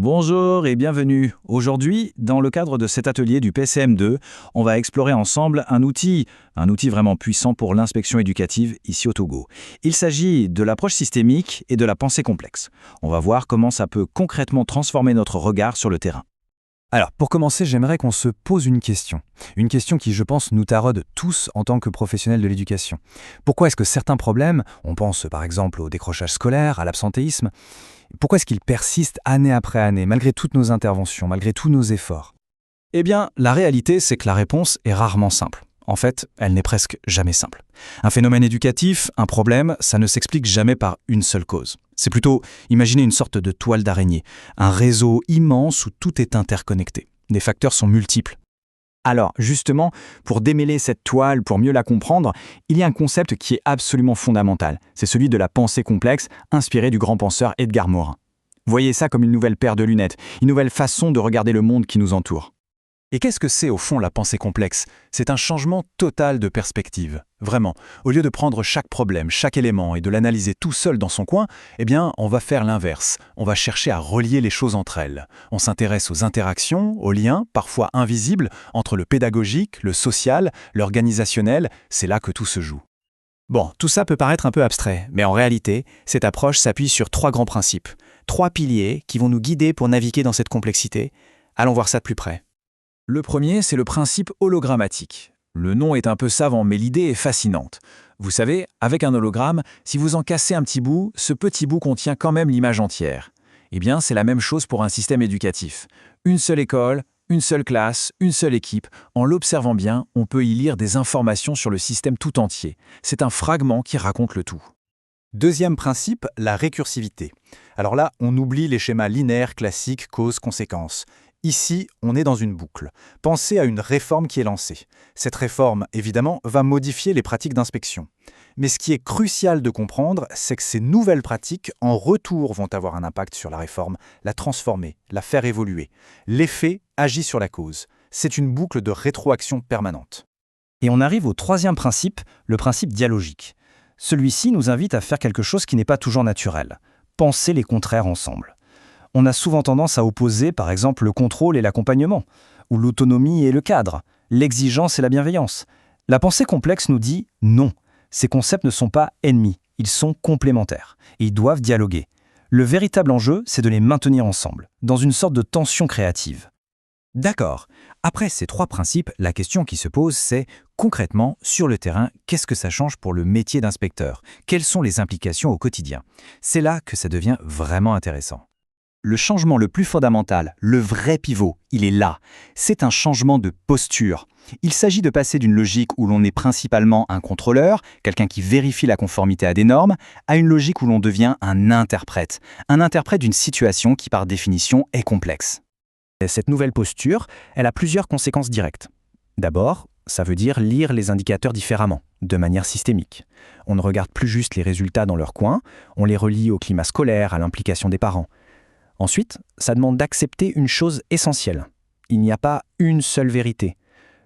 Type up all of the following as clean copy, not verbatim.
Bonjour et bienvenue. Aujourd'hui, dans le cadre de cet atelier du PCM2, on va explorer ensemble un outil vraiment puissant pour l'inspection éducative ici au Togo. Il s'agit de l'approche systémique et de la pensée complexe. On va voir comment ça peut concrètement transformer notre regard sur le terrain. Alors, pour commencer, j'aimerais qu'on se pose une question. Une question qui, je pense, nous taraude tous en tant que professionnels de l'éducation. Pourquoi est-ce que certains problèmes, on pense par exemple au décrochage scolaire, à l'absentéisme, pourquoi est-ce qu'ils persistent année après année, malgré toutes nos interventions, malgré tous nos efforts? Eh bien, la réalité, c'est que la réponse est rarement simple. En fait, elle n'est presque jamais simple. Un phénomène éducatif, un problème, ça ne s'explique jamais par une seule cause. C'est plutôt, imaginez une sorte de toile d'araignée, un réseau immense où tout est interconnecté. Les facteurs sont multiples. Alors, justement, pour démêler cette toile, pour mieux la comprendre, il y a un concept qui est absolument fondamental. C'est celui de la pensée complexe, inspiré du grand penseur Edgar Morin. Voyez ça comme une nouvelle paire de lunettes, une nouvelle façon de regarder le monde qui nous entoure. Et qu'est-ce que c'est au fond la pensée complexe? C'est un changement total de perspective. Vraiment, au lieu de prendre chaque problème, chaque élément et de l'analyser tout seul dans son coin, eh bien, on va faire l'inverse. On va chercher à relier les choses entre elles. On s'intéresse aux interactions, aux liens, parfois invisibles, entre le pédagogique, le social, l'organisationnel. C'est là que tout se joue. Bon, tout ça peut paraître un peu abstrait, mais en réalité, cette approche s'appuie sur 3 grands principes. 3 piliers qui vont nous guider pour naviguer dans cette complexité. Allons voir ça de plus près. Le premier, c'est le principe hologrammatique. Le nom est un peu savant, mais l'idée est fascinante. Vous savez, avec un hologramme, si vous en cassez un petit bout, ce petit bout contient quand même l'image entière. Eh bien, c'est la même chose pour un système éducatif. Une seule école, une seule classe, une seule équipe. En l'observant bien, on peut y lire des informations sur le système tout entier. C'est un fragment qui raconte le tout. Deuxième principe, la récursivité. Alors là, on oublie les schémas linéaires classiques cause-conséquence. Ici, on est dans une boucle. Pensez à une réforme qui est lancée. Cette réforme, évidemment, va modifier les pratiques d'inspection. Mais ce qui est crucial de comprendre, c'est que ces nouvelles pratiques, en retour, vont avoir un impact sur la réforme, la transformer, la faire évoluer. L'effet agit sur la cause. C'est une boucle de rétroaction permanente. Et on arrive au troisième principe, le principe dialogique. Celui-ci nous invite à faire quelque chose qui n'est pas toujours naturel. Penser les contraires ensemble. On a souvent tendance à opposer, par exemple, le contrôle et l'accompagnement, ou l'autonomie et le cadre, l'exigence et la bienveillance. La pensée complexe nous dit non, ces concepts ne sont pas ennemis, ils sont complémentaires, et ils doivent dialoguer. Le véritable enjeu, c'est de les maintenir ensemble, dans une sorte de tension créative. D'accord. Après ces 3 principes, la question qui se pose, c'est concrètement, sur le terrain, qu'est-ce que ça change pour le métier d'inspecteur? Quelles sont les implications au quotidien? C'est là que ça devient vraiment intéressant. Le changement le plus fondamental, le vrai pivot, il est là. C'est un changement de posture. Il s'agit de passer d'une logique où l'on est principalement un contrôleur, quelqu'un qui vérifie la conformité à des normes, à une logique où l'on devient un interprète d'une situation qui par définition est complexe. Et cette nouvelle posture, elle a plusieurs conséquences directes. D'abord, ça veut dire lire les indicateurs différemment, de manière systémique. On ne regarde plus juste les résultats dans leur coin, on les relie au climat scolaire, à l'implication des parents. Ensuite, ça demande d'accepter une chose essentielle. Il n'y a pas une seule vérité.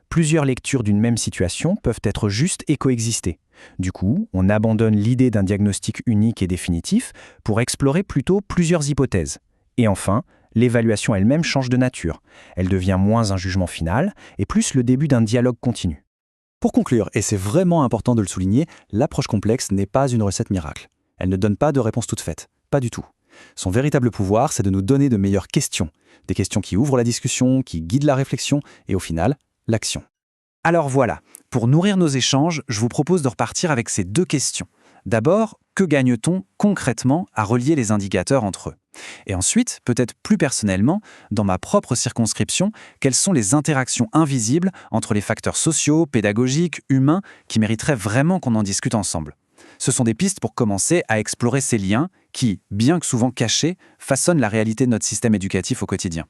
Plusieurs lectures d'une même situation peuvent être justes et coexister. Du coup, on abandonne l'idée d'un diagnostic unique et définitif pour explorer plutôt plusieurs hypothèses. Et enfin, l'évaluation elle-même change de nature. Elle devient moins un jugement final et plus le début d'un dialogue continu. Pour conclure, et c'est vraiment important de le souligner, l'approche complexe n'est pas une recette miracle. Elle ne donne pas de réponse toute faite. Pas du tout. Son véritable pouvoir, c'est de nous donner de meilleures questions. Des questions qui ouvrent la discussion, qui guident la réflexion et au final, l'action. Alors voilà, pour nourrir nos échanges, je vous propose de repartir avec ces 2 questions. D'abord, que gagne-t-on concrètement à relier les indicateurs entre eux? Et ensuite, peut-être plus personnellement, dans ma propre circonscription, quelles sont les interactions invisibles entre les facteurs sociaux, pédagogiques, humains, qui mériteraient vraiment qu'on en discute ensemble? Ce sont des pistes pour commencer à explorer ces liens qui, bien que souvent cachés, façonnent la réalité de notre système éducatif au quotidien.